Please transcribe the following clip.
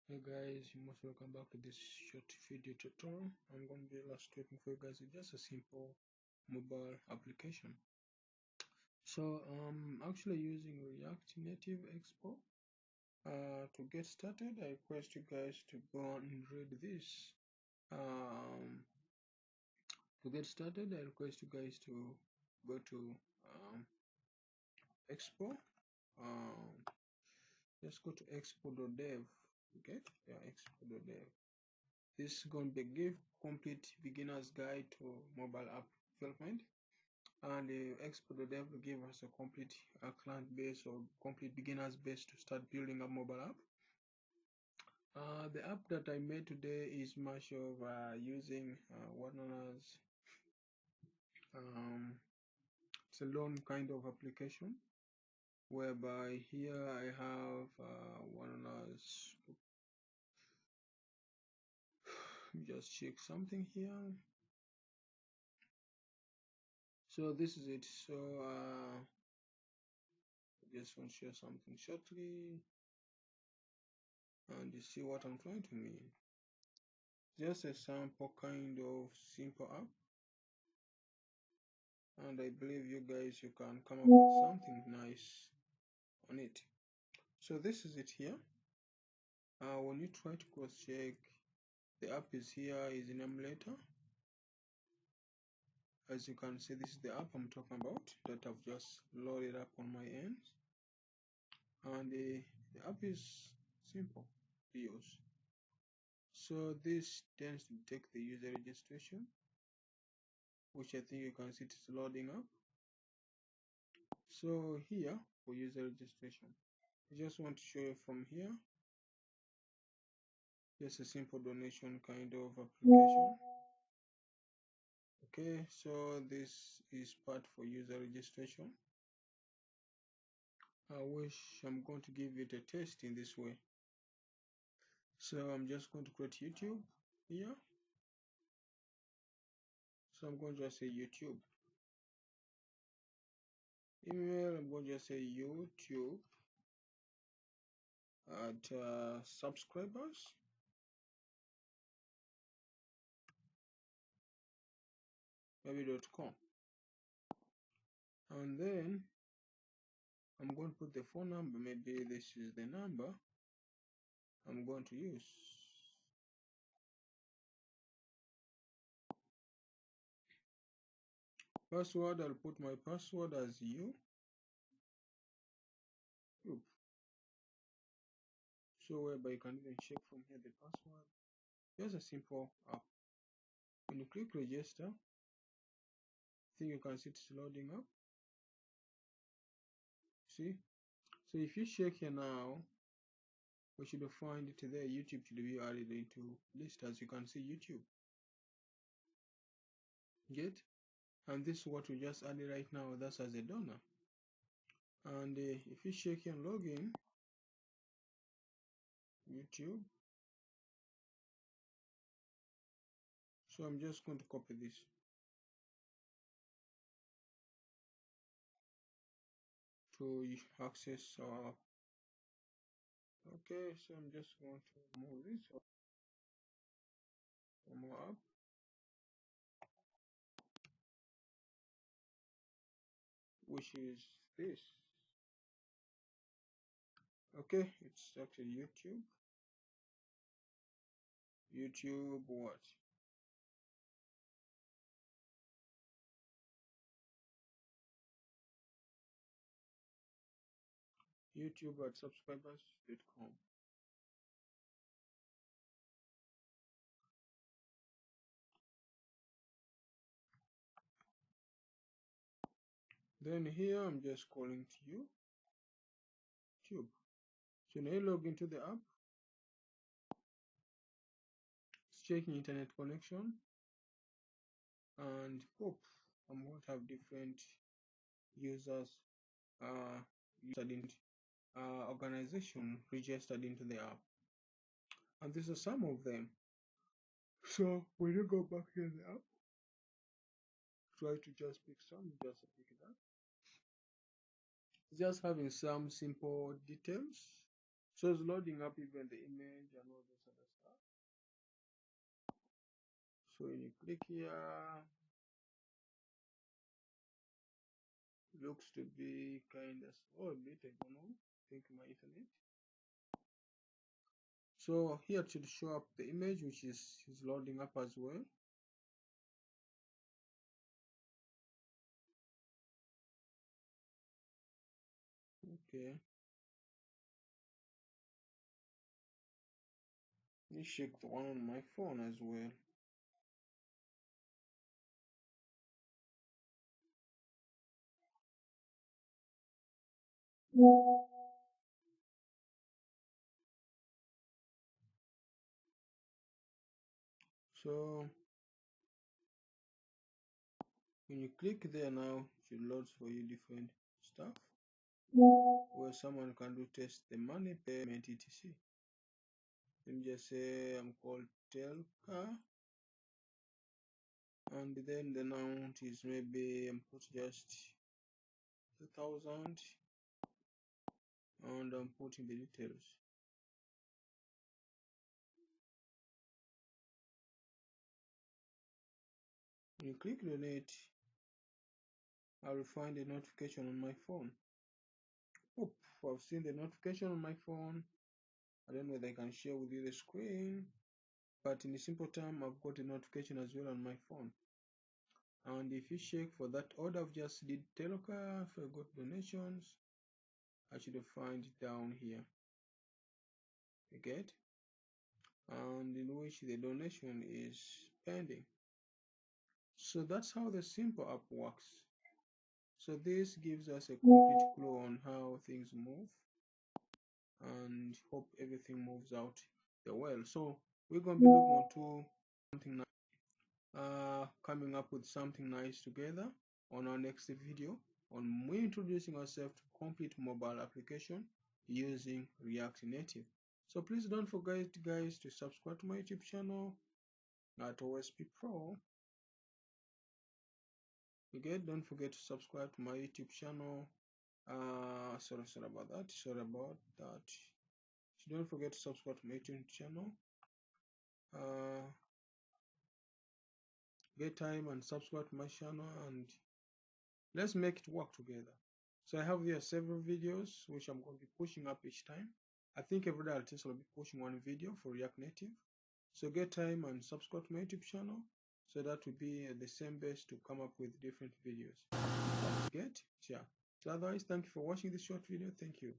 Hey guys, you most welcome back to this short video tutorial. I'm going to be illustrating for you guys with just a simple mobile application. So I'm actually using React Native Expo. To get started, I request you guys to go and read this. To get started, I request you guys to go to Expo. Um, just go to expo.dev. Okay, yeah, expo.dev. This is going to give complete beginner's guide to mobile app development, and the expo.dev will give us a complete client base or complete beginner's base to start building a mobile app. The app that I made today is much of using what known as it's a loan kind of application, whereby here I have what known as just check something here. So this is it. So just want to share something shortly and you see what I'm trying to mean. Just a sample kind of simple app, and I believe you guys you can come up with something nice on it. So this is it here. When you try to cross check, the app is here, is in emulator. As you can see, this is the app I'm talking about that I've just loaded up on my end, and the app is simple to use. So this tends to take the user registration, which I think you can see it's loading up. So here for user registration, I just want to show you from here, just a simple donation kind of application. Okay, so this is part for user registration. I wish I'm going to give it a test in this way. So I'm just going to create YouTube here. So I'm going to just say YouTube. Email, I'm going to just say YouTube at subscribers. Maybe.com. And then I'm going to put the phone number. Maybe this is the number I'm going to use. Password, I'll put my password as YouTube. So whereby you can even check from here the password. Just a simple app. When you click register, I think you can see it's loading up. See? So if you check here now, we should find it there. YouTube should be added into list. As you can see, YouTube. Get? And this is what we just added right now. That's as a donor. And if you check here and log in, YouTube. So I'm just going to copy this. To access our. Okay, so I'm just going to move this more up. Which is this. Okay, it's actually YouTube. YouTube what? YouTube at subscribers.com. Then here I'm just calling to you YouTube. So now you log into the app. It's checking internet connection, and pop. I'm going to have different users registered in organization registered into the app, and these are some of them. So when you go back here in the app, try to just pick some, just pick it up. Just having some simple details So it's loading up even the image and all this other stuff. So when you click here, looks to be kind of slow a bit, I don't know, I think my internet. So here it should show up the image, which is loading up as well. Okay, let me check the one on my phone as well. So when you click there now, it should load for you different stuff where someone can do test the money payment etc. Let me just say I'm called Telka, and then the amount is maybe put just 2,000, and I'm putting the details. When you click donate, I will find a notification on my phone. Oop, I've seen the notification on my phone. I don't know whether I can share with you the screen, but in a simple term, I've got a notification as well on my phone. And if you check for that order I've just did Telka, if I got donations, I should find it down here. You get? And in which the donation is pending. So that's how the simple app works. So this gives us a complete clue on how things move, and hope everything moves out the well. So we're going to be looking to something coming up with something nice together on our next video on we introducing ourselves to complete mobile application using React Native. So please don't forget guys to subscribe to my YouTube channel at OSP Pro. Okay, don't forget to subscribe to my YouTube channel. Sorry about that. So don't forget to subscribe to my YouTube channel. Get time and subscribe to my channel, and let's make it work together. So I have here several videos which I'm going to be pushing up each time. I think every day I'll be pushing one video for React Native. So get time and subscribe to my YouTube channel, so that will be the same base to come up with different videos. Get? Yeah. So otherwise, thank you for watching this short video. Thank you.